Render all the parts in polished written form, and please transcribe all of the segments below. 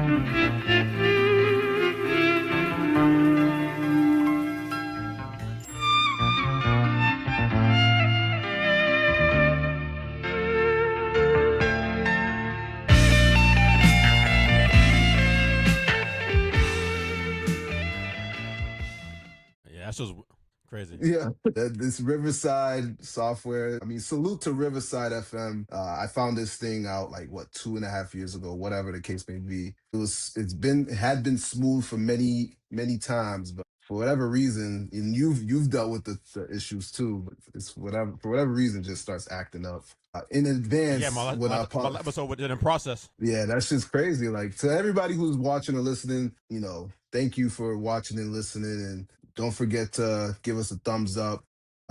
Yeah, that's just crazy. Yeah, this Riverside software. I mean, salute to Riverside FM. I found this thing out like what 2.5 years ago, whatever the case may be. It had been smooth for many times, but for whatever reason, and you've dealt with the issues too. But it's whatever for whatever reason just starts acting up. In Yeah, advance, when my episode was in process. yeah, that's just crazy. Like to everybody who's watching or listening, thank you for watching and listening, and don't forget to give us a thumbs up.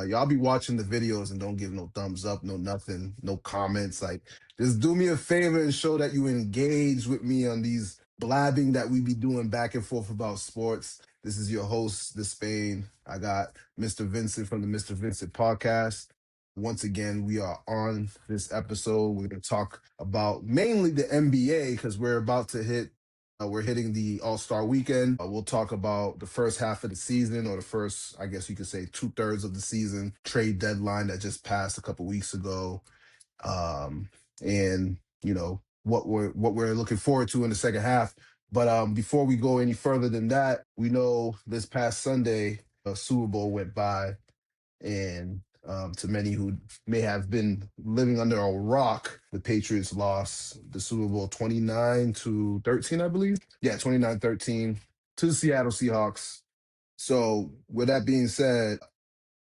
Y'all be watching the videos and don't give no thumbs up, no nothing, no comments. Like, just do me a favor and show that you engage with me on these blabbing that we be doing back and forth about sports. This is your host, DesPain. I got Mr. Vincent from the Mr. Vincent podcast. Once again, we are on this episode. We're going to talk about mainly the NBA because we're about to we're hitting the All-Star weekend. We'll talk about the first half of the season, or the first, I guess you could say, 2/3 of the season, trade deadline that just passed a couple weeks ago. And what we're looking forward to in the second half. But before we go any further than that, we know this past Sunday, Super Bowl went by, and to many who may have been living under a rock, the Patriots lost the Super Bowl 29-13, I believe. Yeah, 29-13 to the Seattle Seahawks. So with that being said,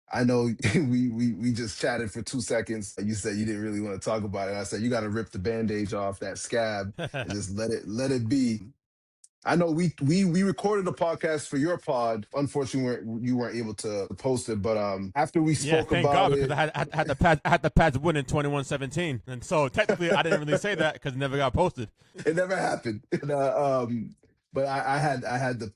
I know we just chatted for 2 seconds. You said you didn't really want to talk about it. I said you got to rip the bandage off that scab and just let it be. I know we recorded a podcast for your pod. Unfortunately, you weren't able to post it, but after we spoke thank about God, it, because I had the Pats win in 21-17, and so technically I didn't really say that because it never got posted. it never happened. But I had the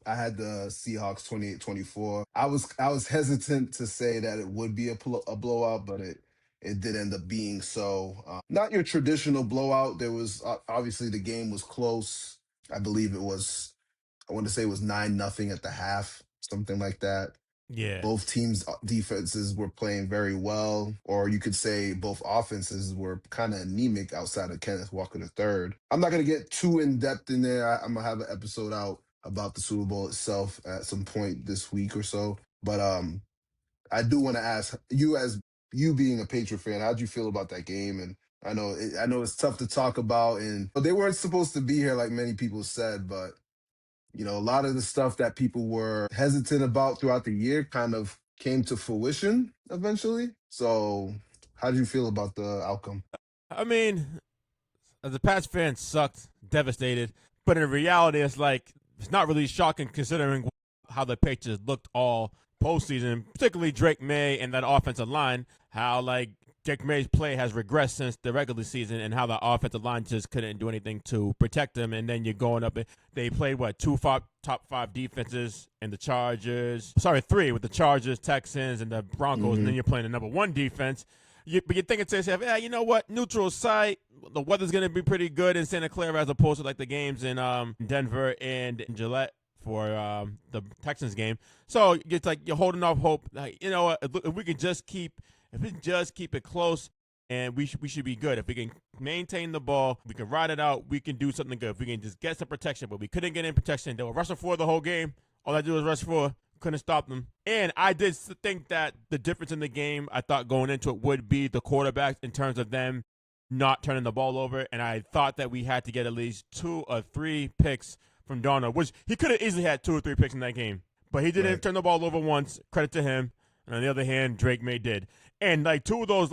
Seahawks 28-24. I was hesitant to say that it would be a blowout, but it did end up being so. Not your traditional blowout. There was obviously the game was close. I believe I want to say it was 9-0 at the half, something like that. Yeah. Both teams' defenses were playing very well, or you could say both offenses were kind of anemic outside of Kenneth Walker III. I'm not going to get too in-depth in there. I'm going to have an episode out about the Super Bowl itself at some point this week or so. But I do want to ask you, as you being a Patriot fan, how'd you feel about that game? And I know it's tough to talk about, and they weren't supposed to be here, like many people said, but a lot of the stuff that people were hesitant about throughout the year kind of came to fruition eventually. So, how did you feel about the outcome? I mean, as a Pats fan, sucked, devastated, but in reality, it's not really shocking considering how the Patriots looked all postseason, particularly Drake May and that offensive line. How Drake May's play has regressed since the regular season, and how the offensive line just couldn't do anything to protect them. And then you're going up, and they played top five defenses, and the Chargers. Sorry, 3 with the Chargers, Texans, and the Broncos. And then you're playing the number 1 defense. But you're thinking to yourself, yeah, you know what? Neutral site. The weather's going to be pretty good in Santa Clara as opposed to the games in Denver and in Gillette for the Texans game. So it's you're holding off hope. If we can just keep it close, and we should be good. If we can maintain the ball, we can ride it out, we can do something good. If we can just get some protection, but we couldn't get in protection. They were rushing for the whole game. All I do was rush for. Couldn't stop them. And I did think that the difference in the game, I thought going into it, would be the quarterbacks in terms of them not turning the ball over. And I thought that we had to get at least 2 or 3 picks from Darnold, which he could have easily had 2 or 3 picks in that game. But he didn't turn the ball over once. Credit to him. And on the other hand, Drake May did. And 2 of those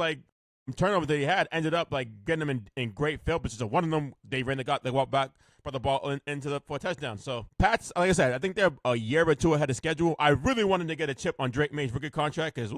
turnovers that he had ended up getting them in great field positions. One of them, they walked back, brought the ball for a touchdown. So Pats, like I said, I think they're a year or 2 ahead of schedule. I really wanted to get a chip on Drake May's rookie contract because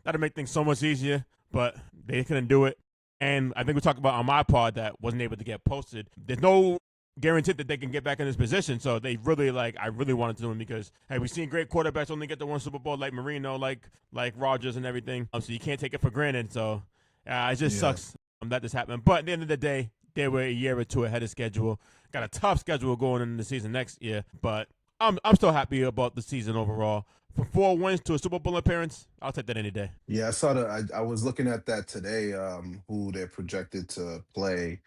that'd make things so much easier. But they couldn't do it. And I think we talked about on my pod that wasn't able to get posted. There's no guarantee that they can get back in this position. So they really I really wanted to do them because, hey, we've seen great quarterbacks only get to 1 Super Bowl like Marino, like Rodgers and everything. So you can't take it for granted. So it just sucks that this happened. But at the end of the day, They were a year or two ahead of schedule. Got a tough schedule going into the season next year, but I'm still happy about the season overall. From 4 wins to a Super Bowl appearance, I'll take that any day. Yeah, I saw that. I was looking at that today. Who they're projected to play,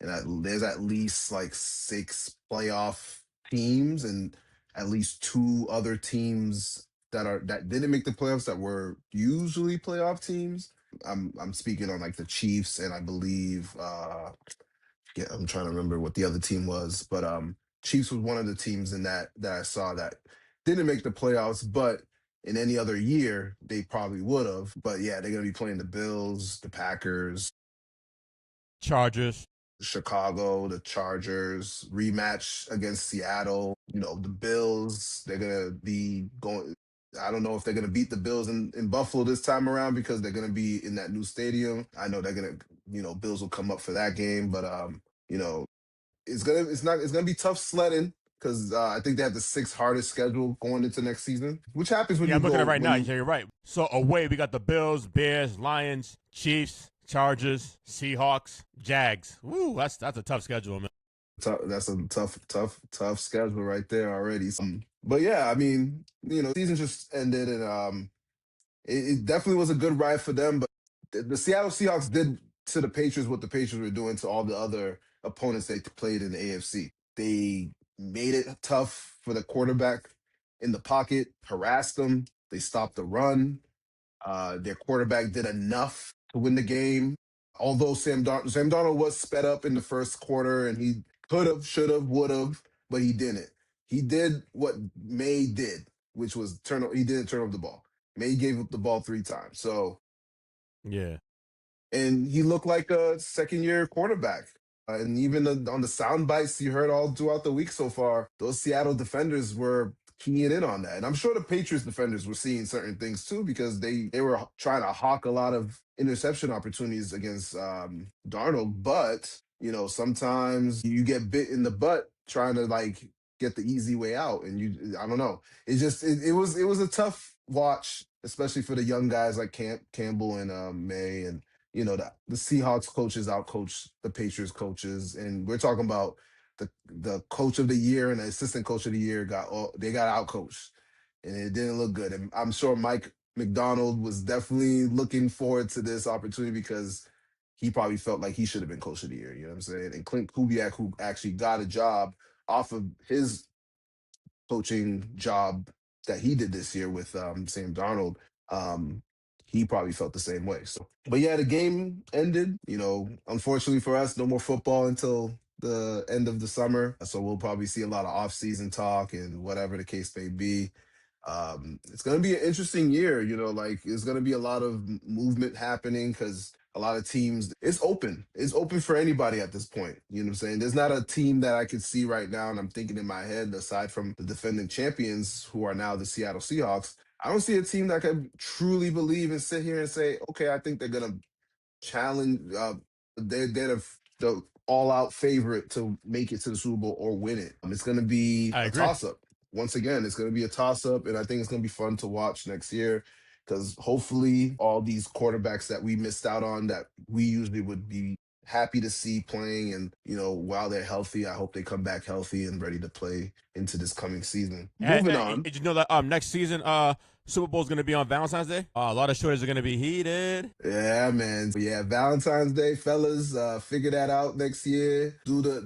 and there's at least like six playoff teams, and at least two other teams that didn't make the playoffs that were usually playoff teams. I'm speaking on like the Chiefs, and I believe yeah, I'm trying to remember what the other team was, but Chiefs was one of the teams in that I saw that didn't make the playoffs, but in any other year they probably would have. But yeah, they're gonna be playing the Bills, the Packers, Chargers. Chicago, the Chargers, rematch against Seattle. The Bills. They're gonna be going. I don't know if they're gonna beat the Bills in Buffalo this time around because they're gonna be in that new stadium. I know they're gonna, Bills will come up for that game, but you know, it's gonna be tough sledding because I think they have the sixth hardest schedule going into next season, which happens when Yeah, you I'm looking at go it right when now. you Yeah, you're right. So away, we got the Bills, Bears, Lions, Chiefs, Chargers, Seahawks, Jags. Woo, that's a tough schedule, man. that's a tough schedule right there already. But yeah, I mean, season just ended, and it definitely was a good ride for them. But the Seattle Seahawks did to the Patriots what the Patriots were doing to all the other opponents they played in the AFC. They made it tough for the quarterback in the pocket, harassed them. They stopped the run. Their quarterback did enough to win the game. Although Sam Darnold was sped up in the first quarter, and he could have, should have, would have, but he didn't. He did what May did, which was he didn't turn over the ball. May gave up the ball 3 times. So, Yeah. and he looked like a second year quarterback. And even on the sound bites you heard all throughout the week so far, those Seattle defenders were keying in on that. And I'm sure the Patriots defenders were seeing certain things too because they were trying to hawk a lot of interception opportunities against Darnold. But, sometimes you get bit in the butt trying to like get the easy way out. And I don't know. It was a tough watch, especially for the young guys like Campbell and May, and the Seahawks coaches outcoached the Patriots coaches, and we're talking about the coach of the year and the assistant coach of the year got outcoached, and it didn't look good. And I'm sure Mike McDonald was definitely looking forward to this opportunity because he probably felt like he should have been coach of the year. You know what I'm saying? And Clint Kubiak, who actually got a job off of his coaching job that he did this year with Sam Darnold, um, he probably felt the same way. So, but yeah, the game ended. Unfortunately for us, no more football until the end of the summer. So we'll probably see a lot of off-season talk and whatever the case may be. It's going to be an interesting year. Like there's going to be a lot of movement happening because a lot of teams, it's open. It's open for anybody at this point. You know what I'm saying? There's not a team that I could see right now, and I'm thinking in my head, aside from the defending champions who are now the Seattle Seahawks, I don't see a team that could truly believe and sit here and say, okay, I think they're going to challenge. They're the all-out favorite to make it to the Super Bowl or win it. It's going to be I a agree. toss-up. Once again, it's going to be a toss-up, and I think it's going to be fun to watch next year because hopefully all these quarterbacks that we missed out on that we usually would be happy to see playing, and while they're healthy, I hope they come back healthy and ready to play into this coming season. Moving on. Did you know that next season Super Bowl is going to be on Valentine's Day? A lot of shorties are going to be heated. Yeah, man. Yeah, Valentine's Day, fellas. Figure that out next year. Do a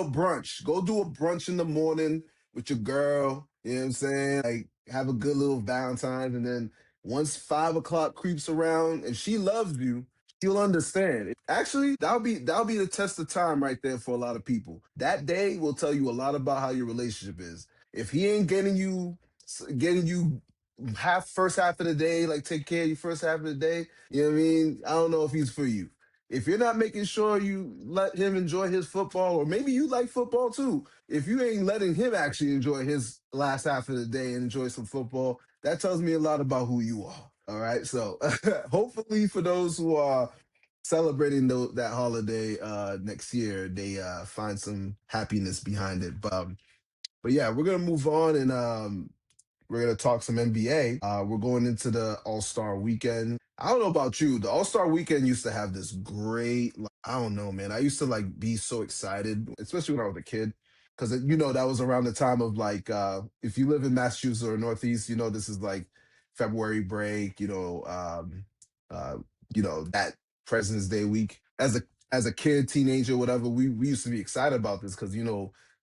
brunch. Go do a brunch in the morning with your girl. You know what I'm saying? Like have a good little Valentine's, and then once 5 o'clock creeps around, if she loves you, she'll understand. Actually, that'll be the test of time right there for a lot of people. That day will tell you a lot about how your relationship is. If he ain't getting you first half of the day, like take care of you first half of the day. You know what I mean? I don't know if he's for you. If you're not making sure you let him enjoy his football, or maybe you like football too. If you ain't letting him actually enjoy his last half of the day and enjoy some football, that tells me a lot about who you are. All right. So hopefully for those who are celebrating that holiday next year, they find some happiness behind it. But yeah, we're gonna move on, and We're gonna talk some NBA. We're going into the All-Star weekend. I don't know about you. The All-Star weekend used to have this great, like, I don't know, man. I used to like be so excited, especially when I was a kid. Because that was around the time of like if you live in Massachusetts or Northeast, this is like February break, uh, that President's Day week. As a kid, teenager, whatever, we used to be excited about this because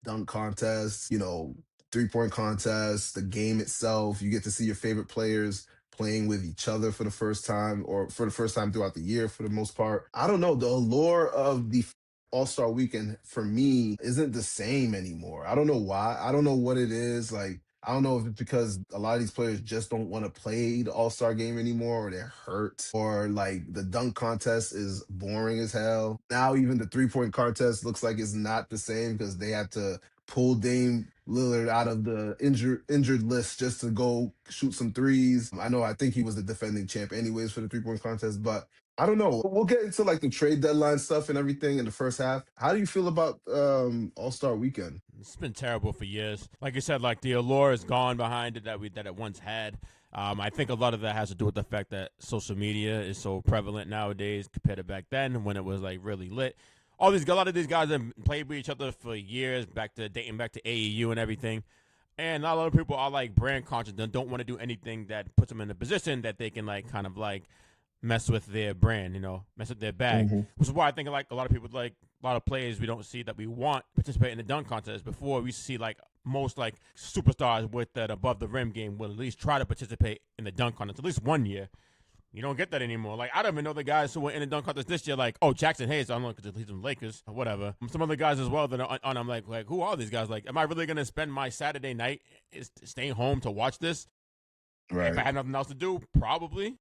dunk contests, 3-point contests, the game itself. You get to see your favorite players playing with each other for the first time or for the first time throughout the year for the most part. I don't know. The allure of the All-Star weekend for me isn't the same anymore. I don't know why. I don't know what it is. Like, I don't know if it's because a lot of these players just don't want to play the All-Star game anymore, or they're hurt, or like the dunk contest is boring as hell. Now even the 3-point contest looks like it's not the same because they have to pull Dame Lillard out of the injured list just to go shoot some threes. I think he was the defending champ anyways for the 3-point contest, but I don't know. We'll get into like the trade deadline stuff and everything in the first half. How do you feel about All-Star weekend? It's been terrible for years. Like you said, like the allure is gone behind it that it once had. I think a lot of that has to do with the fact that social media is so prevalent nowadays compared to back then when it was like really lit. A lot of these guys have played with each other for years, dating back to AEU and everything. And not a lot of people are like brand conscious and don't want to do anything that puts them in a position that they can like kind of like mess with their brand, mess with their bag. Mm-hmm. Which is why I think like a lot of people like a lot of players we don't see that we want participate in the dunk contest. Before we see like most like superstars with that above the rim game will at least try to participate in the dunk contest at least one year. You don't get that anymore. Like, I don't even know the guys who were in the dunk contest this year. Like, Jackson Hayes. I don't know because he's in the Lakers or whatever. Some other guys as well that are on. I'm like, who are these guys? Like, am I really gonna spend my Saturday night staying home to watch this? If I Right. had nothing else to do, probably.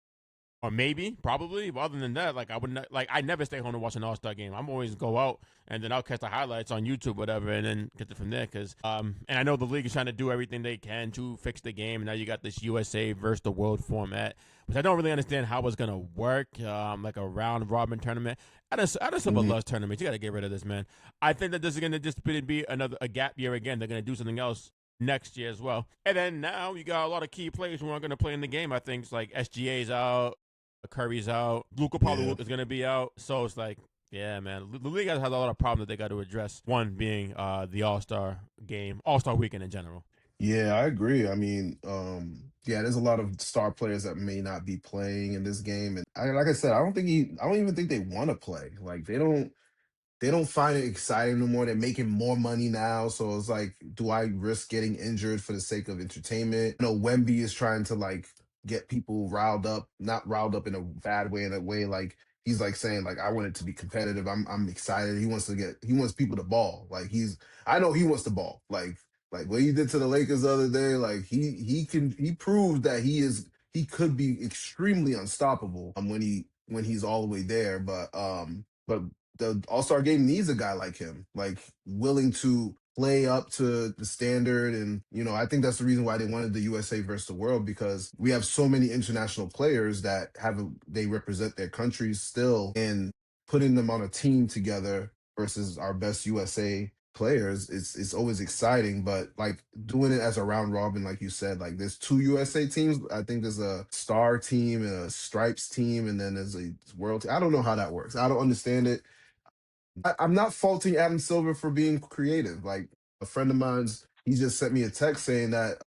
Or maybe, probably. But other than that, like I wouldn't like I never stay home to watch an All-Star game. I'm always go out and then I'll catch the highlights on YouTube, whatever, and then get it from there. Cause and I know the league is trying to do everything they can to fix the game. Now you got this USA versus the world format, which I don't really understand how it's gonna work. Like a round robin tournament. At a Super Mm-hmm. Lust tournament, you gotta get rid of this, man. I think that this is gonna just be a gap year again. They're gonna do something else next year as well. And then now you got a lot of key players who aren't going to play in the game. I think it's like SGA's out, Curry's out, Luka Yeah. Palu is going to be out. So it's like, yeah, man, the league has a lot of problems that they got to address. One being the All-Star game, All-Star weekend in general. Yeah, I agree. I mean, yeah, there's a lot of star players that may not be playing in this game, and like I said, I don't even think they want to play. Like they don't find it exciting no more. They're making more money now. So it's like, do I risk getting injured for the sake of entertainment? Wemby is trying to like get people riled up, not riled up in a bad way, in a way like he's like saying, like, I want it to be competitive. I'm excited. He wants people to ball. Like I know he wants to ball. Like what he did to the Lakers the other day, like he proved that he could be extremely unstoppable when he's all the way there. But the All Star game needs a guy like him, like willing to play up to the standard. And, I think that's the reason why they wanted the USA versus the world, because we have so many international players that they represent their countries still, and putting them on a team together versus our best USA players, it's always exciting. But like doing it as a round robin, like you said, like there's two USA teams. I think there's a star team and a stripes team, and then there's a world team. I don't know how that works. I don't understand it. I'm not faulting Adam Silver for being creative. Like a friend of mine's, he just sent me a text saying that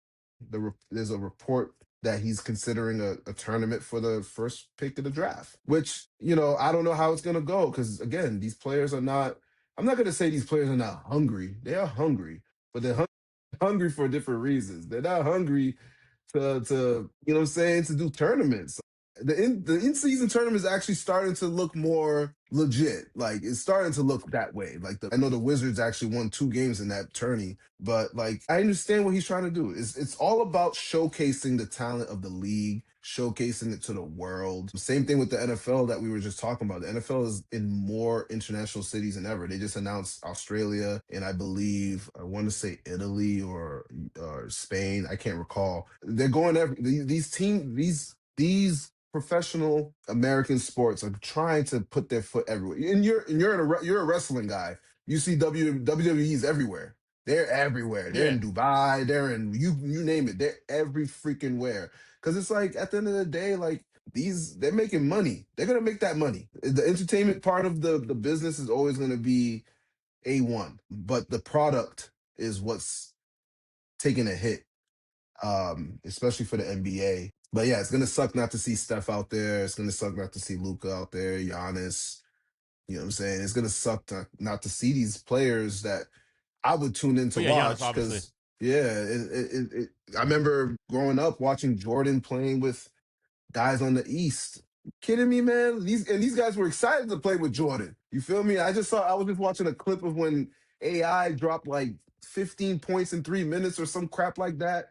there's a report that he's considering a tournament for the first pick of the draft. Which I don't know how it's gonna go, because again, these players are not. I'm not gonna say these players are not hungry. They are hungry, but they're hungry for different reasons. They're not hungry to what I'm saying, to do tournaments. The in season tournament is actually starting to look more legit. Like it's starting to look that way. Like I know the Wizards actually won 2 games in that tourney, but like I understand what he's trying to do. It's all about showcasing the talent of the league, showcasing it to the world. Same thing with the NFL that we were just talking about. The NFL is in more international cities than ever. They just announced Australia, and I want to say Italy or Spain. I can't recall. They're going these professional American sports are trying to put their foot everywhere. And you're a wrestling guy. You see WWE's everywhere. They're everywhere. They're Yeah. in Dubai. They're in you name it. They're every freaking where. Because it's like at the end of the day, like they're making money. They're gonna make that money. The entertainment part of the business is always gonna be A1, but the product is what's taking a hit, especially for the NBA. But yeah, it's gonna suck not to see Steph out there. It's gonna suck not to see Luca out there, Giannis. You know what I'm saying? It's gonna suck not to see these players that I would tune in Oh to yeah, Giannis, watch obviously. because yeah, I remember growing up watching Jordan playing with guys on the East. Kidding me, man? These guys were excited to play with Jordan. You feel me? I was just watching a clip of when AI dropped like 15 points in 3 minutes or some crap like that.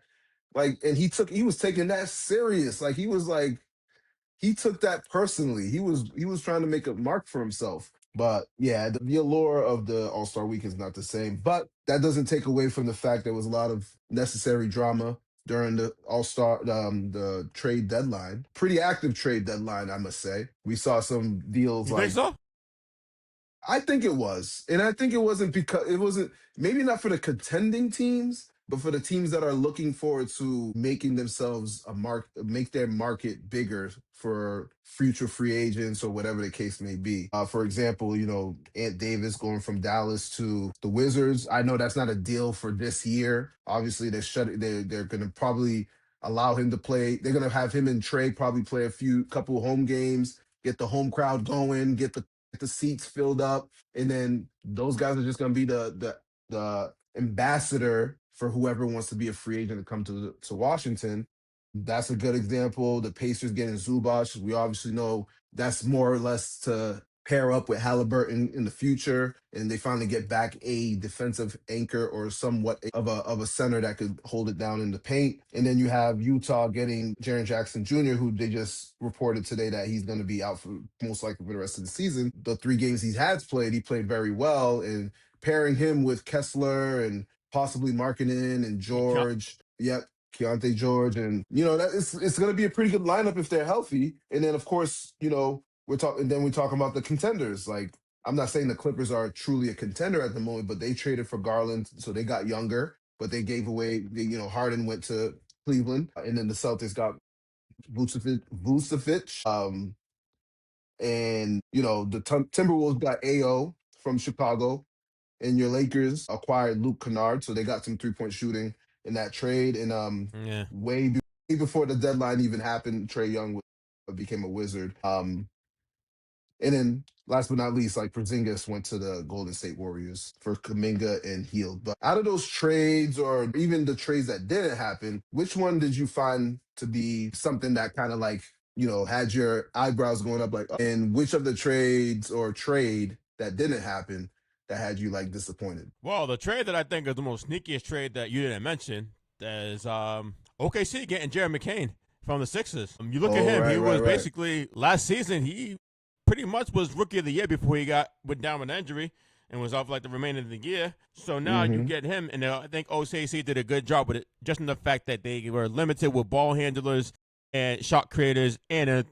Like, and he was taking that serious. Like he took that personally. He was trying to make a mark for himself. But yeah, the allure of the All Star Week is not the same. But that doesn't take away from the fact there was a lot of necessary drama during the All Star the trade deadline. Pretty active trade deadline, I must say. We saw some deals You think like so? I think it was. And I think it wasn't maybe not for the contending teams, but for the teams that are looking forward to making themselves make their market bigger for future free agents or whatever the case may be. For example, Ant Davis going from Dallas to the Wizards. I know that's not a deal for this year. Obviously, they're going to probably allow him to play. They're going to have him and Trey probably play couple home games, get the home crowd going, get the seats filled up, and then those guys are just going to be the ambassador for whoever wants to be a free agent to come to Washington. That's a good example. The Pacers getting Zubac. We obviously know that's more or less to pair up with Halliburton in the future, and they finally get back a defensive anchor or somewhat of a center that could hold it down in the paint. And then you have Utah getting Jaren Jackson Jr., who they just reported today that he's going to be out for most likely for the rest of the season. The 3 games he has played, he played very well, and pairing him with Kessler and possibly Markkinen and Yeah, George. Yep, Keontae George, and that it's going to be a pretty good lineup if they're healthy. And then of course, we're talking about the contenders. Like I'm not saying the Clippers are truly a contender at the moment, but they traded for Garland, so they got younger. But they gave away, Harden went to Cleveland, and then the Celtics got Vucevic, and the Timberwolves got AO from Chicago, and your Lakers acquired Luke Kennard, so they got some 3-point shooting in that trade. And yeah. way before the deadline even happened, Trae Young became a Wizard. And then last but not least, like Porzingis went to the Golden State Warriors for Kuminga and Hield. But out of those trades, or even the trades that didn't happen, which one did you find to be something that kind of like had your eyebrows going up? Like, and which of the trades or trade that didn't happen that had you like disappointed? Well, the trade that I think is the most sneakiest trade that you didn't mention is OKC getting Jared McCain from the Sixers. You look at Oh, him; he was right. basically last season. He pretty much was rookie of the year before he went down with an injury and was off like the remainder of the year. So now you Mm-hmm. get him, and I think OKC did a good job with it, just in the fact that they were limited with ball handlers and shot creators and a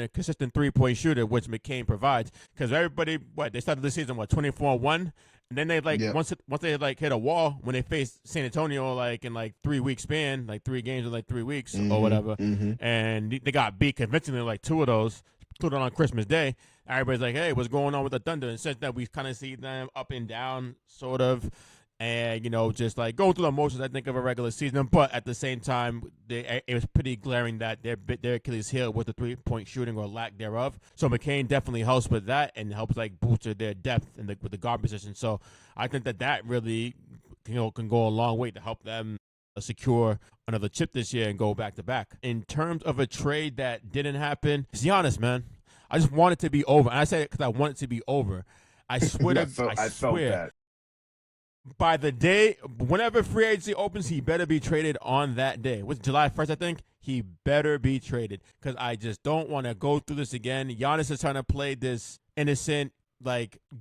consistent 3-point shooter, which McCain provides. Because everybody, they started the season 24-1, and then they Yep. once they hit a wall when they faced San Antonio in 3 week span, 3 games in 3 weeks or Mm-hmm. whatever, Mm-hmm. and they got beat convincingly 2 of those, including on Christmas Day. Everybody's like, hey, what's going on with the Thunder? And since that, we kind of see them up and down, sort of, and just going through the motions, I think, of a regular season. But at the same time, it was pretty glaring that their Achilles heel was the 3-point shooting or lack thereof. So McCain definitely helps with that and helps boost their depth with the guard position. So I think that really can go a long way to help them secure another chip this year and go back to back. In terms of a trade that didn't happen, it's Giannis, man. I just want it to be over. And I say it because I want it to be over. I swear I felt that. by the day, whenever free agency opens, he better be traded on that day. What's July 1st, I think? He better be traded because I just don't want to go through this again. Giannis is trying to play this innocent,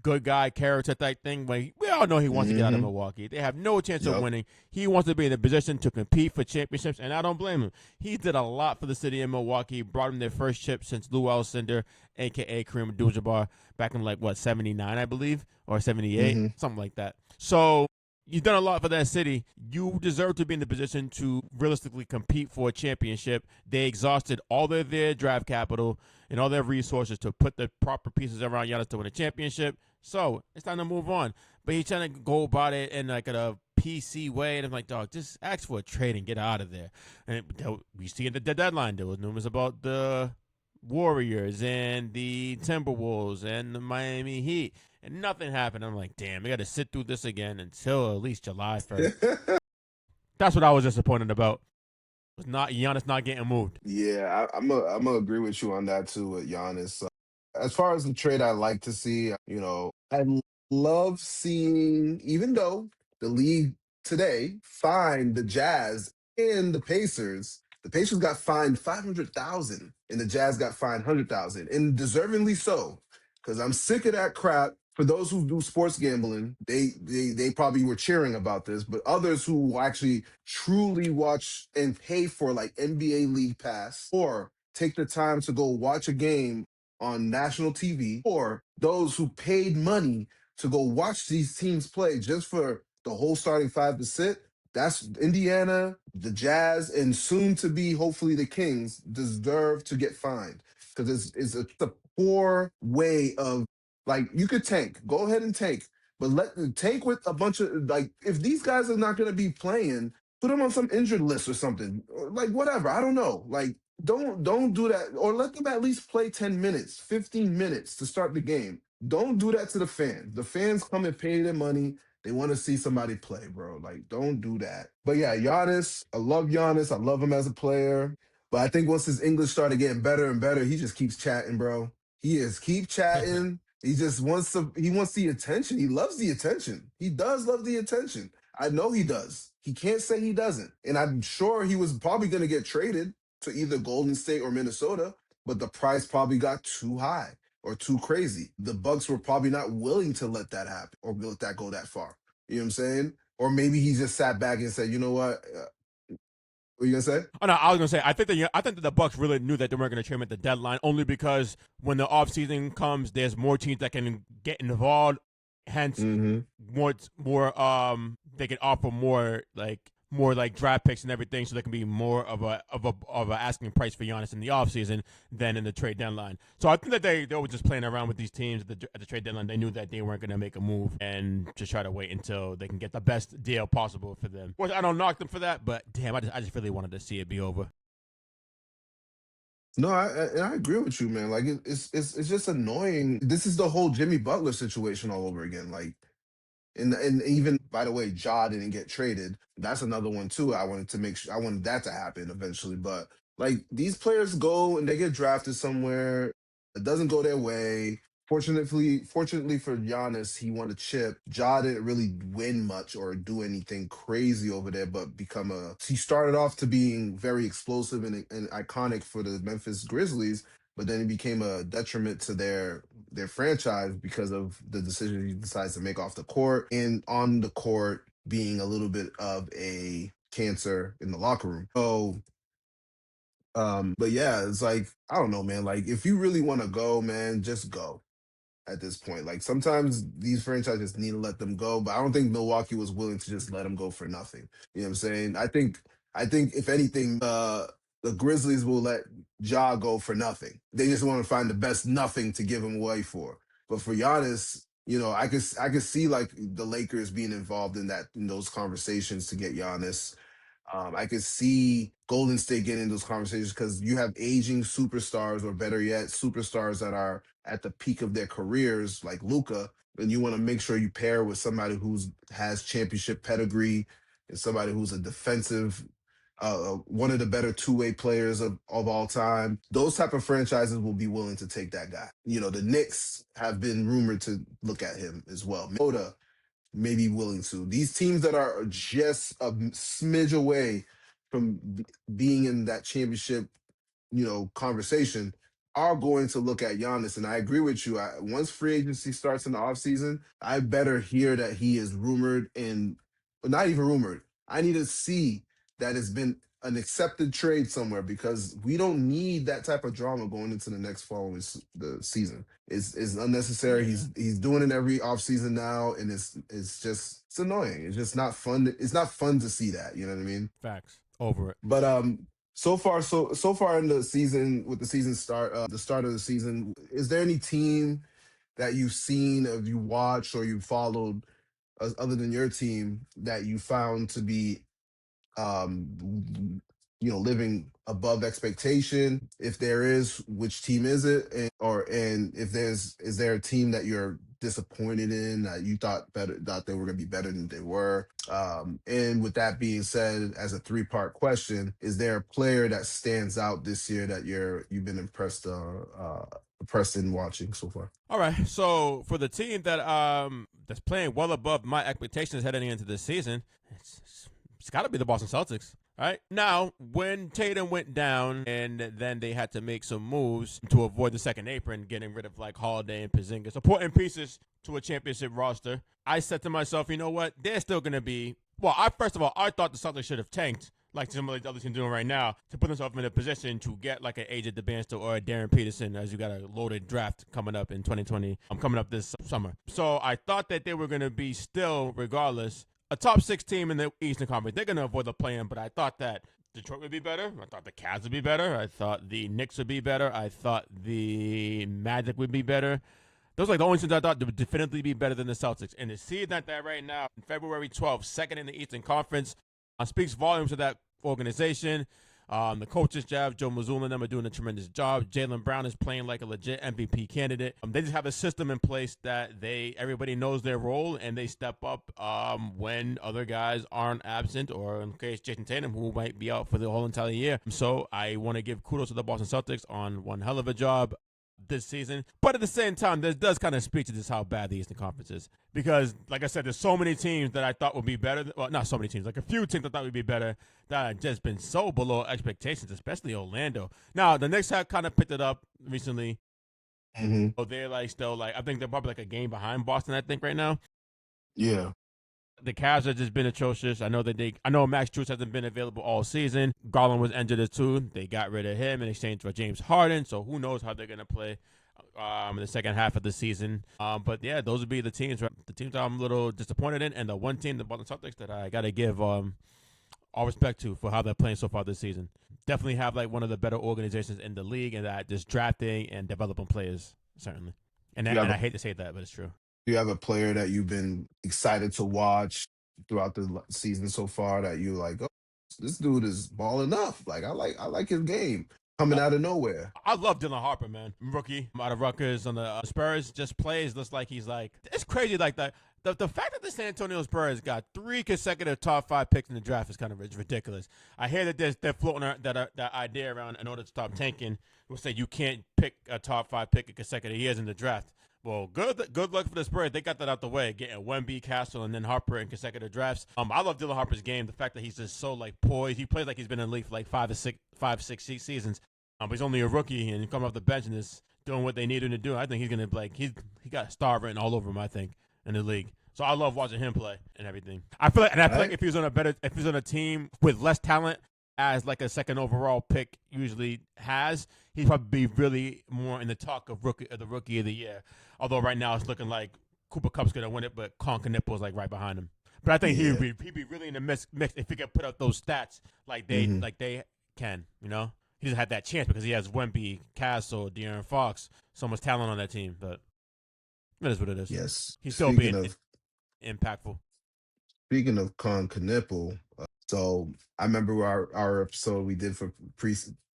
good guy character type thing. When we all know he wants to get out of Mm-hmm. Milwaukee. They have no chance of Yep. winning. He wants to be in a position to compete for championships, and I don't blame him. He did a lot for the city of Milwaukee, brought him their first chip since Lou Alcindor, a.k.a. Kareem Abdul-Jabbar, back in 79, I believe, or 78, Mm-hmm. something like that. So You've done a lot for that city. You deserve to be in the position to realistically compete for a championship. They exhausted all of their draft capital and all their resources to put the proper pieces around Giannis to win a championship. So it's time to move on. But he's trying to go about it in like a PC way, and I'm like, dog, just ask for a trade and get out of there. And we see in the deadline there was rumors about the Warriors and the Timberwolves and the Miami Heat, and nothing happened. I'm like, damn, we got to sit through this again until at least July 1st. That's what I was disappointed about. Was not Giannis not getting moved. Yeah, I'm gonna agree with you on that too with Giannis. As far as the trade I like to see, I love seeing, even though the league today fined the Jazz and the Pacers got fined 500,000 and the Jazz got fined 100,000, and deservingly so, because I'm sick of that crap. For those who do sports gambling, they probably were cheering about this, but others who actually truly watch and pay for like NBA League Pass or take the time to go watch a game on national TV, or those who paid money to go watch these teams play just for the whole starting five to sit. That's Indiana, the Jazz, and soon to be hopefully the Kings deserve to get fined, because it's a poor way of, like, you could tank, go ahead and tank, but let the tank with a bunch of, like, if these guys are not going to be playing, put them on some injured list or something, or like whatever. I don't know. Like, don't do that, or let them at least play 10 minutes, 15 minutes to start the game. Don't do that to the fans. The fans come and pay their money. They want to see somebody play, bro. Like, don't do that. But yeah, Giannis, I love Giannis. I love him as a player. But I think once his English started getting better and better, he just keeps chatting, bro. He is keep chatting. He just wants the attention. He loves the attention. He does love the attention. I know he does. He can't say he doesn't. And I'm sure he was probably going to get traded to either Golden State or Minnesota, but the price probably got too high or too crazy. The Bucks were probably not willing to let that happen or let that go that far. You know what I'm saying? Or maybe he just sat back and said, "You know what are you gonna say?" Oh no, I was gonna say I think that the Bucks really knew that they weren't gonna trade him at the deadline, only because when the offseason comes, there's more teams that can get involved. Hence, Mm-hmm. more they can offer more like draft picks and everything, so there can be more of a asking price for Giannis in the offseason than in the trade deadline. So I think that they were just playing around with these teams at the trade deadline. They knew that they weren't going to make a move and just try to wait until they can get the best deal possible for them. Of course, I don't knock them for that, but damn, I just really wanted to see it be over. No, I agree with you, man. Like, it's just annoying. This is the whole Jimmy Butler situation all over again. Like, and even, by the way, Ja didn't get traded. That's another one too. I wanted to make sure, I wanted that to happen eventually. But like, these players go and they get drafted somewhere. It doesn't go their way. Fortunately for Giannis, he won a chip. Ja didn't really win much or do anything crazy over there, but he started off to being very explosive and iconic for the Memphis Grizzlies, but then he became a detriment to their franchise because of the decision he decides to make off the court and on the court, being a little bit of a cancer in the locker room. So, but yeah, it's like, I don't know, man. Like, if you really want to go, man, just go at this point. Like, sometimes these franchises need to let them go, but I don't think Milwaukee was willing to just let them go for nothing. You know what I'm saying? I think if anything, the Grizzlies will let Ja go for nothing. They just want to find the best nothing to give him away for. But for Giannis, I could see like the Lakers being involved in those conversations to get Giannis. I could see Golden State getting in those conversations because you have aging superstars, or better yet, superstars that are at the peak of their careers, like Luca, and you want to make sure you pair with somebody who's has championship pedigree and somebody who's a defensive, one of the better two-way players of all time. Those type of franchises will be willing to take that guy. The Knicks have been rumored to look at him as well. Minnesota may be willing to. These teams that are just a smidge away from being in that championship, conversation, are going to look at Giannis. And I agree with you. Once free agency starts in the offseason, I better hear that he is rumored, and not even rumored. I need to see that it's been an accepted trade somewhere because we don't need that type of drama going into the next following the season. It's unnecessary. Yeah. He's doing it every offseason now, and it's annoying. It's just not fun. It's not fun to see that. You know what I mean? Facts. Over it. But so far in the season, with the season the start of the season, is there any team that you've seen, or you watched, or you followed, other than your team, that you found to be living above expectation? If there is, which team is it? And if is there a team that you're disappointed in, that you thought they were going to be better than they were? And with that being said, as a three-part question, is there a player that stands out this year that you've been impressed in watching so far? All right. So for the team that's playing well above my expectations heading into this season, it's got to be the Boston Celtics. All right. Now, when Tatum went down and then they had to make some moves to avoid the second apron, getting rid of like Holiday and Porzingis, important pieces to a championship roster, I said to myself, you know what? They're still going to be. Well, first of all, I thought the Celtics should have tanked, like some of the other teams doing right now, to put themselves in a position to get like an AJ DeBansto or a Darren Peterson, as you got a loaded draft coming up in 2020. I'm coming up this summer. So I thought that they were going to be still, regardless, a top 6 team in the Eastern Conference. They're going to avoid the play-in, but I thought that Detroit would be better. I thought the Cavs would be better. I thought the Knicks would be better. I thought the Magic would be better. Those are like the only teams I thought would definitively be better than the Celtics. And to see that right now, February 12th, second in the Eastern Conference, speaks volumes of that organization. The coaches, Joe Mazzulla, and them are doing a tremendous job. Jaylen Brown is playing like a legit MVP candidate. They just have a system in place that everybody knows their role, and they step up when other guys aren't absent, or in case Jason Tatum, who might be out for the whole entire year. So I want to give kudos to the Boston Celtics on one hell of a job this season. But at the same time, this does kind of speak to just how bad the Eastern Conference is. Because, like I said, there's so many teams that I thought would be better. Well, not so many teams. Like a few teams I thought would be better that have just been so below expectations, especially Orlando. Now, the Knicks have kind of picked it up recently. Mm-hmm. So they're like still like, I think they're probably like a game behind Boston, I think, right now. Yeah. The Cavs have just been atrocious. I know Max Strus hasn't been available all season. Garland was injured too. They got rid of him in exchange for James Harden. So who knows how they're gonna play in the second half of the season. But yeah, those would be the teams. The teams that I'm a little disappointed in, and the one team, the Boston Celtics, that I gotta give all respect to for how they're playing so far this season. Definitely have like one of the better organizations in the league, and that just drafting and developing players, certainly. And I hate to say that, but it's true. Do you have a player that you've been excited to watch throughout the season so far that you're like, oh, this dude is balling up? Like I like his game coming out of nowhere. I love Dylan Harper, man. Rookie out of Rutgers on the Spurs, just plays looks like he's like, it's crazy like that. The fact that the San Antonio Spurs got 3 consecutive top 5 picks in the draft is kind of ridiculous. I hear that they're floating that idea around in order to stop tanking. We'll say you can't pick a top 5 pick in consecutive years in the draft. Well, good luck for the Spurs. They got that out the way, getting Wemby, Castle, and then Harper in consecutive drafts. I love Dylan Harper's game. The fact that he's just so like poised. He plays like he's been in the league for like 5-6 seasons. But he's only a rookie and coming off the bench and is doing what they need him to do. I think he's gonna like he got a star written all over him. I think in the league. So I love watching him play and everything. I feel like if he's on a team with less talent, as like a second overall pick usually has, he'd probably be really more in the talk of the rookie of the year. Although right now it's looking like Cooper Kupp's gonna win it, but Con Knipple is like right behind him. But I think he'd be really in the mix if he could put up those stats like they can. You know, he doesn't have that chance because he has Wemby, Castle, De'Aaron Fox, so much talent on that team. But it is what it is. Yes, he's still being impactful. Speaking of Con Knipple, so I remember our episode we did for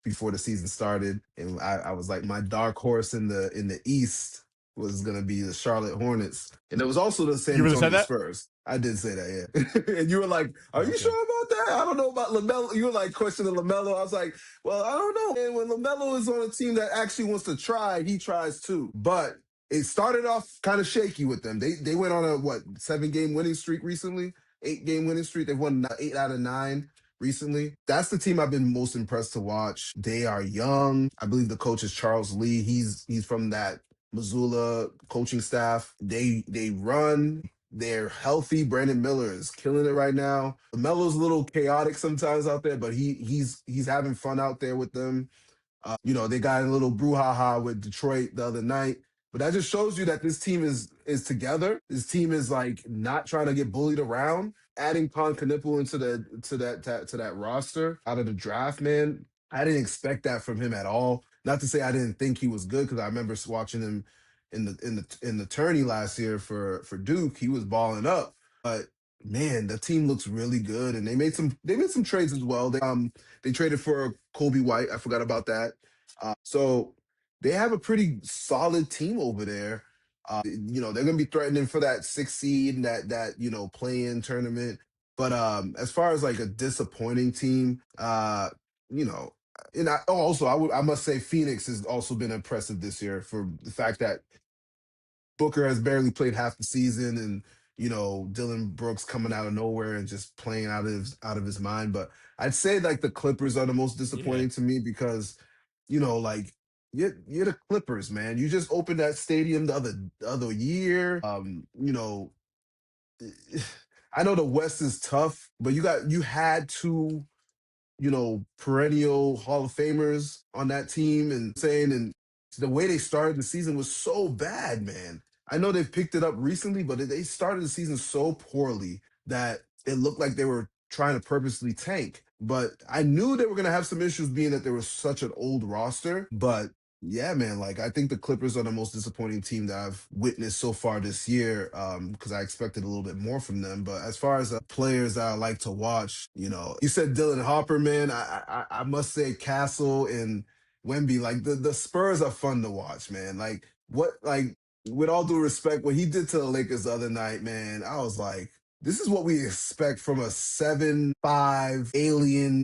before the season started, and I was like, my dark horse in the East was gonna be the Charlotte Hornets, and it was also the San Antonio Spurs. I did say that, yeah. And you were like, "Are you sure about that? I don't know about LaMelo." You were like questioning LaMelo. I was like, "Well, I don't know." And when LaMelo is on a team that actually wants to try, he tries too. But it started off kind of shaky with them. They went on a 7-game winning streak recently. 8-game winning streak. They've won 8 out of 9 recently. That's the team I've been most impressed to watch. They are young. I believe the coach is Charles Lee. He's from that Missoula coaching staff. They run. they're healthy. Brandon Miller is killing it right now. Melo's a little chaotic sometimes out there, but he's having fun out there with them. They got a little brouhaha with Detroit the other night, but that just shows you that this team is together. This team is like not trying to get bullied around. Adding Pon Knipple into the to that roster out of the draft, man, I didn't expect that from him at all. Not to say I didn't think he was good because I remember watching him in the tourney last year for Duke. He was balling up, but man, the team looks really good, and they made some trades as well. They traded for Kobe White. I forgot about that. So they have a pretty solid team over there. They're gonna be threatening for that sixth seed and that play-in tournament. But as far as like a disappointing team, you know, also I must say Phoenix has also been impressive this year for the fact that Booker has barely played half the season, and Dylan Brooks coming out of nowhere and just playing out of his mind. But I'd say like the Clippers are the most Yeah. disappointing to me because, like you're the Clippers, man. You just opened that stadium the other year. I know the West is tough, but you had two perennial Hall of Famers on that team and the way they started the season was so bad, man. I know they've picked it up recently, but they started the season so poorly that it looked like they were trying to purposely tank. But I knew they were going to have some issues being that there was such an old roster. But yeah, man, like I think the Clippers are the most disappointing team that I've witnessed so far this year. Because I expected a little bit more from them. But as far as players that I like to watch, you said Dylan Hopper, man. I must say Castle and Wemby, like the Spurs are fun to watch, man. Like with all due respect, what he did to the Lakers the other night, man, I was like, this is what we expect from a 7'5" alien.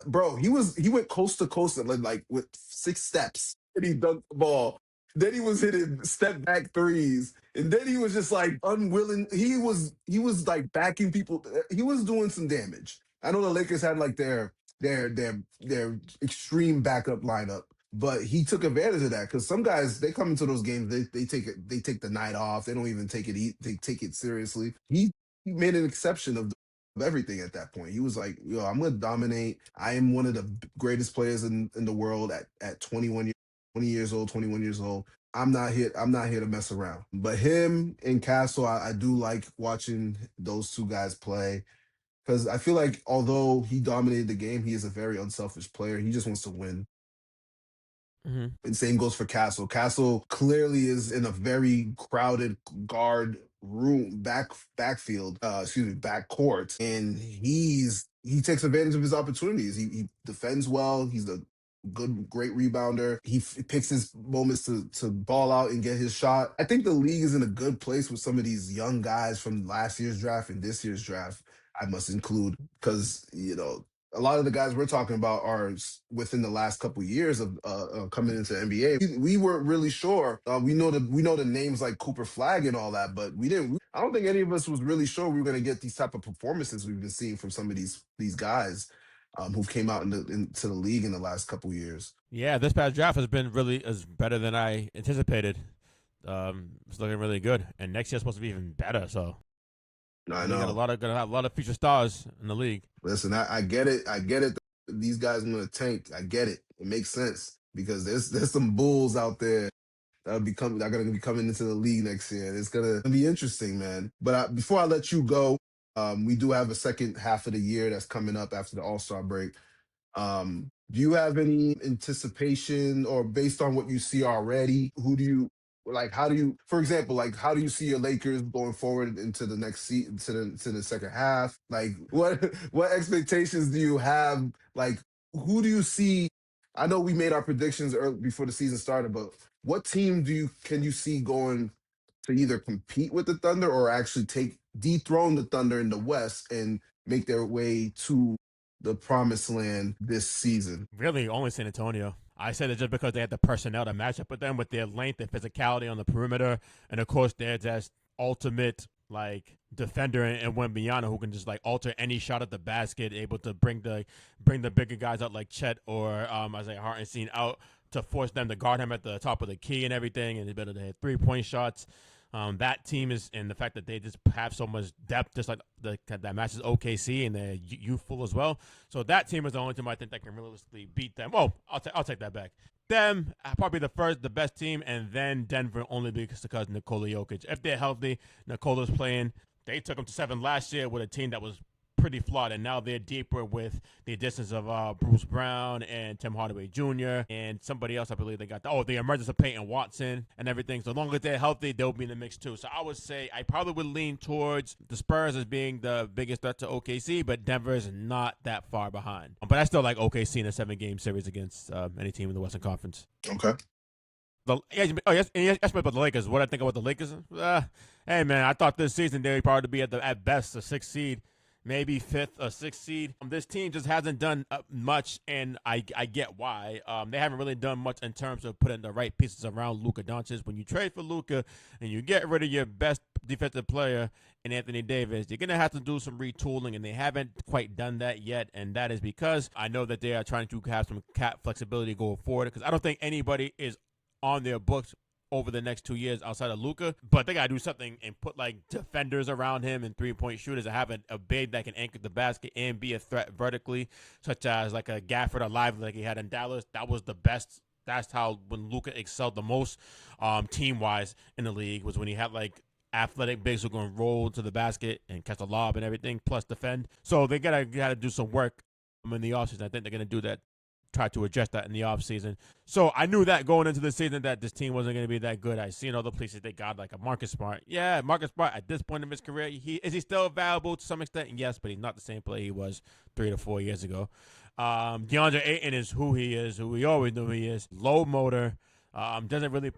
Bro, he went coast to coast like with 6 steps and he dunked the ball. Then he was hitting step back threes. And then he was just like unwilling. He was like backing people. He was doing some damage. I know the Lakers had like their extreme backup lineup, but he took advantage of that because some guys they come into those games they take the night off. They don't even they take it seriously. He made an exception of everything at that point. He was like, "Yo, I'm gonna dominate. I am one of the greatest players in the world at 20 years old, 21 years old. I'm not here to mess around." But him and Castle, I do like watching those two guys play because I feel like although he dominated the game, he is a very unselfish player. He just wants to win. Hmm. And same goes for Castle. Castle clearly is in a very crowded guard room backfield, back court, and he takes advantage of his opportunities. He defends well. He's a great rebounder. He picks his moments to ball out and get his shot. I think the league is in a good place with some of these young guys from last year's draft and this year's draft. I must include because a lot of the guys we're talking about are within the last couple of years of coming into the NBA. We weren't really sure. We know the names like Cooper Flag and all that, but we didn't. I don't think any of us was really sure we were going to get these type of performances we've been seeing from some of these guys who came out into the league in the last couple of years. Yeah, this past draft has been really is better than I anticipated. It's looking really good, and next year's supposed to be even better. So I we got know. gonna have a lot of future stars in the league. Listen, I get it. I get it. These guys are going to tank. I get it. It makes sense because there's some bulls out there that are gonna be coming into the league next year. It's gonna be interesting, man. But before I let you go, we do have a second half of the year that's coming up after the All Star break. Do you have any anticipation or based on what you see already, who do you like how do you for example, like how do you see your Lakers going forward into the next season to the second half? Like what expectations do you have? Like who do you see? I know we made our predictions early before the season started, but what team can you see going to either compete with the Thunder or actually take dethrone the Thunder in the West and make their way to the promised land this season? Really, only San Antonio. I said it just because they had the personnel to match up with them with their length and physicality on the perimeter, and of course they're just ultimate like defender and Wembyana who can just like alter any shot at the basket, able to bring the bigger guys out like Chet or Isaiah Hartenstein out to force them to guard him at the top of the key and everything, and they're better to hit 3-point shots. That team is, and the fact that they just have so much depth, just like that matches OKC, and they're youthful as well. So that team is the only team I think that can realistically beat them. Oh, I'll take that back. Them probably the best team, and then Denver only because Nikola Jokic. If they're healthy, Nikola's playing. They took them to 7 last year with a team that was pretty flawed, and now they're deeper with the additions of Bruce Brown and Tim Hardaway Jr. and somebody else. I believe they got the emergence of Peyton Watson and everything. So as long as they're healthy, they'll be in the mix too. So I would say I probably would lean towards the Spurs as being the biggest threat to OKC, but Denver is not that far behind. But I still like OKC in a 7-game series against any team in the Western Conference. Okay. Yes, about the Lakers. What I think about the Lakers? Hey man, I thought this season they would probably be at best a 6th seed, maybe 5th or 6th seed. This team just hasn't done much, and I get why. They haven't really done much in terms of putting the right pieces around Luka Doncic. When you trade for Luka and you get rid of your best defensive player in Anthony Davis, you're going to have to do some retooling, and they haven't quite done that yet, and that is because I know that they are trying to have some cap flexibility going forward, because I don't think anybody is on their books over the next 2 years outside of Luka, but they gotta do something and put like defenders around him and 3-point shooters and have a big that can anchor the basket and be a threat vertically, such as like a Gafford or Lively like he had in Dallas. That was the best. That's how when Luka excelled the most, team wise in the league, was when he had like athletic bigs who can roll to the basket and catch a lob and everything, plus defend. So they gotta do some work in the offseason. I think they're gonna do that. Try to address that in the offseason. So I knew that going into the season that this team wasn't going to be that good. I seen other places they got like a Marcus Smart. Yeah, Marcus Smart at this point in his career, is he still valuable to some extent? Yes, but he's not the same player he was 3 to 4 years ago. DeAndre Ayton is who we always knew he is. Low motor. Doesn't play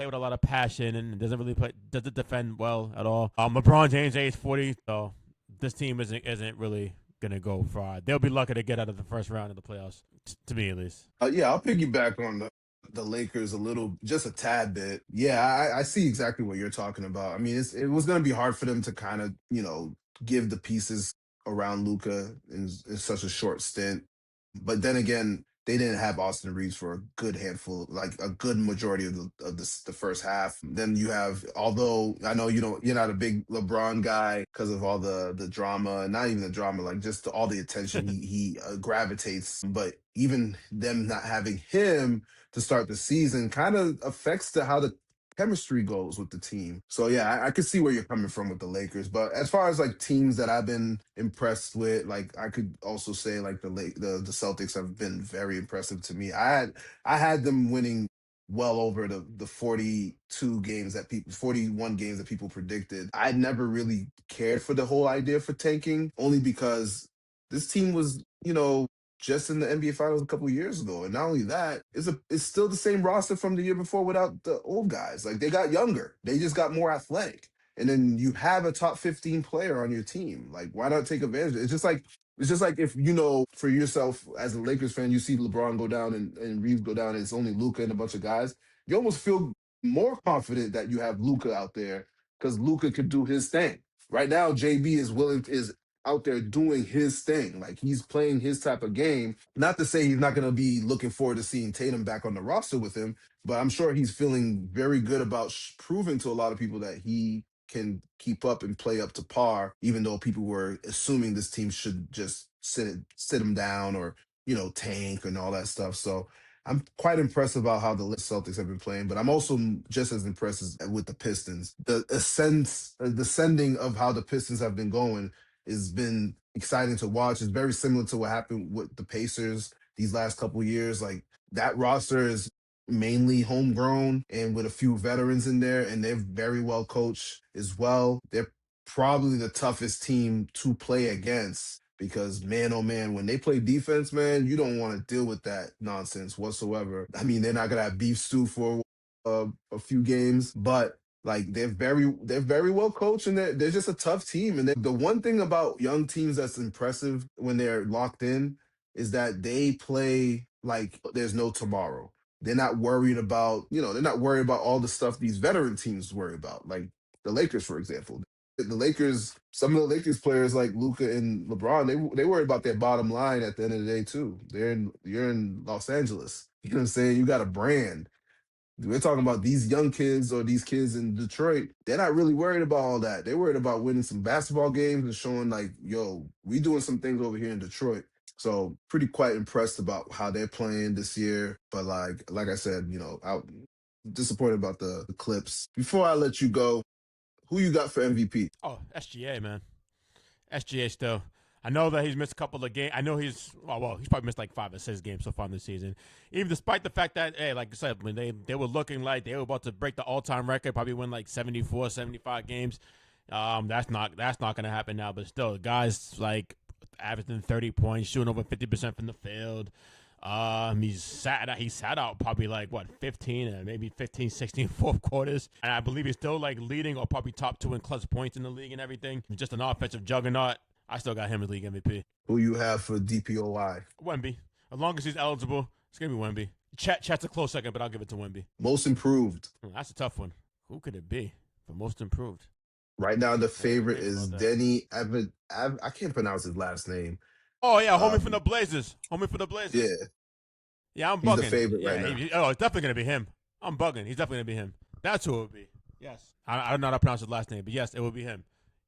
with a lot of passion, and doesn't defend well at all. LeBron James age 40, so this team isn't really gonna go far. They'll be lucky to get out of the first round of the playoffs, to me at least. Yeah, I'll piggyback on the Lakers just a tad bit. Yeah, I see exactly what you're talking about. I mean, it was going to be hard for them to kind of give the pieces around Luka in such a short stint. But then again, they didn't have Austin Reeves for a good handful, like a good majority of the first half. Then you have, although I know you're not a big LeBron guy because of all the drama, not even the drama, like just all the attention he gravitates. But even them not having him to start the season kind of affects how the chemistry goes with the team. So yeah, I could see where you're coming from with the Lakers. But as far as like teams that I've been impressed with, like I could also say like the Celtics have been very impressive to me. I had them winning well over the 41 games that people predicted. I never really cared for the whole idea for tanking, only because this team was, just in the NBA Finals a couple of years ago. And not only that, it's still the same roster from the year before without the old guys. Like they got younger. They just got more athletic. And then you have a top 15 player on your team. Like, why not take advantage of it? It's just like if for yourself as a Lakers fan, you see LeBron go down and Reeves go down, and it's only Luka and a bunch of guys. You almost feel more confident that you have Luka out there because Luka could do his thing. Right now, JB is out there doing his thing. Like he's playing his type of game. Not to say he's not going to be looking forward to seeing Tatum back on the roster with him, but I'm sure he's feeling very good about proving to a lot of people that he can keep up and play up to par, even though people were assuming this team should just sit him down or, tank and all that stuff. So I'm quite impressed about how the Celtics have been playing, but I'm also just as impressed with the Pistons. The ascending of how the Pistons have been going has been exciting to watch. It's very similar to what happened with the Pacers these last couple of years. Like that roster is mainly homegrown and with a few veterans in there, and they're very well coached as well. They're probably the toughest team to play against because, man, oh man, when they play defense, man, you don't want to deal with that nonsense whatsoever. I mean, they're not gonna have beef stew for a few games, but like they're very well coached, and they're just a tough team. And the one thing about young teams that's impressive when they're locked in is that they play like there's no tomorrow. They're not worried about, all the stuff these veteran teams worry about, like the Lakers, for example. The Lakers, some of the Lakers players like Luka and LeBron, they worry about their bottom line at the end of the day too. You're in Los Angeles. You know what I'm saying? You got a brand. We're talking about these young kids or these kids in Detroit. They're not really worried about all that. They're worried about winning some basketball games and showing like, yo, we doing some things over here in Detroit. So pretty quite impressed about how they're playing this year. But like I said, I'm disappointed about the Clips. Before I let you go, who you got for MVP? Oh, SGA, man. SGA still. I know that he's missed a couple of games. I know he's probably missed like 5 or 6 games so far in the season. Even despite the fact that, hey, like I said, when they were looking like they were about to break the all-time record, probably win like 74, 75 games. That's not gonna happen now. But still, the guy's like averaging 30 points, shooting over 50% from the field. He's sat out probably like 15 and maybe 15, 16 fourth quarters. And I believe he's still like leading or probably top 2 in clutch points in the league and everything. He's just an offensive juggernaut. I still got him as league MVP. Who you have for DPOY? Wemby. As long as he's eligible, it's gonna be Wemby. Chat's a close second, but I'll give it to Wemby. Most improved. That's a tough one. Who could it be for most improved? Right now, the favorite is Denny I can't pronounce his last name. Oh yeah, homie from the Blazers. Yeah. Yeah, I'm bugging. He's the favorite right now. It's definitely gonna be him. I'm bugging. He's definitely gonna be him. That's who it would be. Yes. I don't know how to pronounce his last name, but yes, it would be him.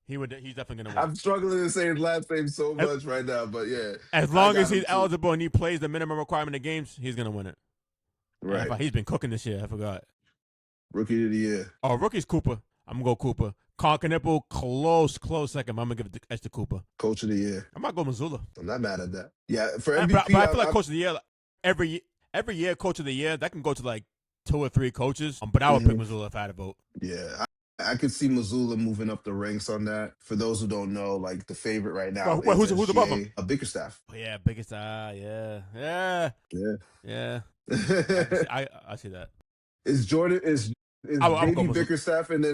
He's definitely gonna win. I'm struggling to say his last name so much right now, but yeah. As long as he's eligible and he plays the minimum requirement of games, he's gonna win it. Right. He's been cooking this year. I forgot. Rookie of the year. Oh, rookie's Cooper. I'm gonna go Cooper. Conker close second. I'm gonna give it to Cooper. Coach of the year. I might go Missoula. I'm not mad at that. Yeah, for MVP. But I feel like Coach of the year, every year, Coach of the year, that can go to like 2 or 3 coaches. But I would pick Missoula if I had a vote. Yeah, I could see Missoula moving up the ranks on that. For those who don't know, like the favorite right now who's above him? A Bickerstaff. Oh, yeah, Bickerstaff. Yeah. I see that. Is Jordan is JD Bickerstaff, and then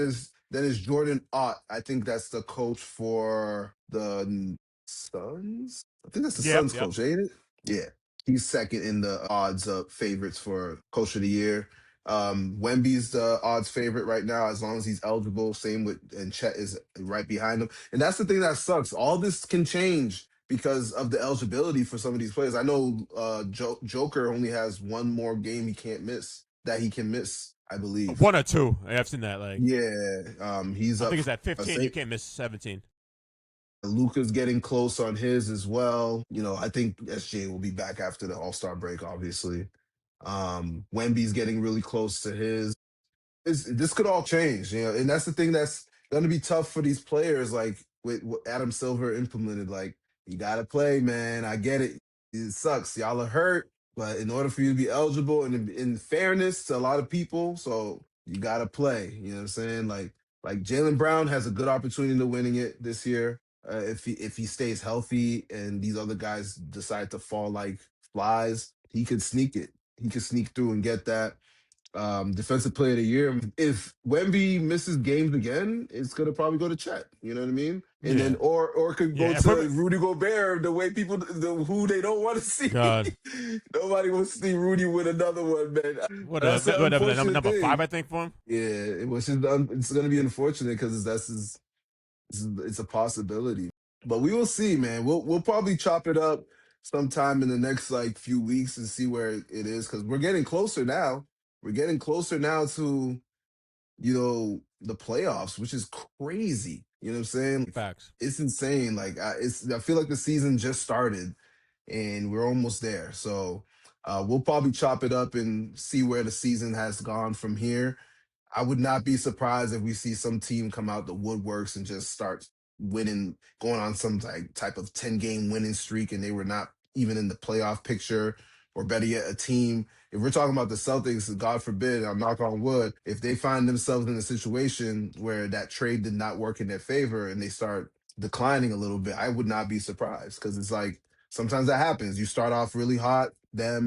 is Jordan Ott. I think that's the coach for the Suns. I think that's the Suns coach, ain't it? Yeah. He's second in the odds favorites for coach of the year. Wemby's the odds favorite right now, as long as he's eligible. Same with, and Chet is right behind him. And that's the thing that sucks. All this can change because of the eligibility for some of these players. I know Joker only has 1 more game he can miss, I believe. 1 or 2. I've seen that. Like, yeah, he's I think it's at 15. You can't miss 17. Luka's getting close on his as well. I think SJ will be back after the All-Star break, obviously. Wemby's getting really close to his. This could all change, and that's the thing that's going to be tough for these players. Like with what Adam Silver implemented, like you got to play, man. I get it. It sucks. Y'all are hurt, but in order for you to be eligible, and in fairness to a lot of people, so you got to play. You know what I'm saying? Like Jaylen Brown has a good opportunity to winning it this year. If he stays healthy and these other guys decide to fall like flies, he could sneak it. He could sneak through and get that defensive player of the year. If Wemby misses games again, it's gonna probably go to Chet. You know what I mean? And then or could go to Rudy Gobert. The way people who they don't want to see. God. Nobody wants to see Rudy with another one, man. Whatever. Number 5, I think, for him. Yeah, it's gonna be unfortunate because it's a possibility. But we will see, man. We'll probably chop it up sometime in the next like few weeks and see where it is, because we're getting closer now. We're getting closer now to the playoffs, which is crazy. You know what I'm saying? Facts. It's insane. Like I feel like the season just started and we're almost there. So we'll probably chop it up and see where the season has gone from here. I would not be surprised if we see some team come out the woodworks and just start winning, going on some type of 10-game winning streak, and they were not even in the playoff picture, or better yet, a team. If we're talking about the Celtics, God forbid, I'm knock on wood, if they find themselves in a situation where that trade did not work in their favor and they start declining a little bit, I would not be surprised, because it's like sometimes that happens. You start off really hot,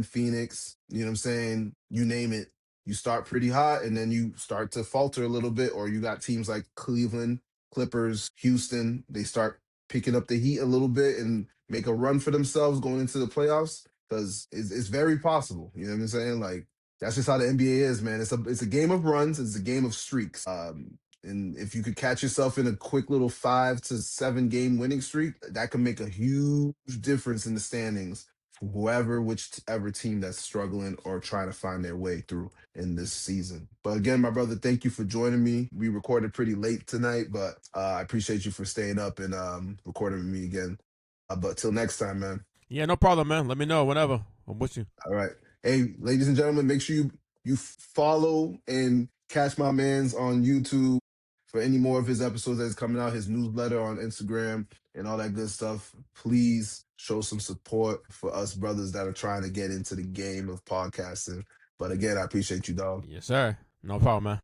Phoenix, you know what I'm saying? You name it. You start pretty hot and then you start to falter a little bit, or you got teams like Cleveland, Clippers, Houston. They start picking up the heat a little bit and make a run for themselves going into the playoffs, because it's very possible. You know what I'm saying? Like, that's just how the NBA is, man. It's a game of runs. It's a game of streaks. And if you could catch yourself in a quick little 5 to 7 game winning streak, that could make a huge difference in the standings whoever, whichever team that's struggling or trying to find their way through in this season. But again, my brother, thank you for joining me. We recorded pretty late tonight, but I appreciate you for staying up and recording with me again. But till next time, man. Yeah, no problem, man. Let me know whenever. I'm with you. All right. Hey, ladies and gentlemen, make sure you follow and catch my man's on YouTube for any more of his episodes that's coming out, his newsletter on Instagram and all that good stuff. Please show some support for us brothers that are trying to get into the game of podcasting. But again, I appreciate you, dog. Yes, sir. No problem, man.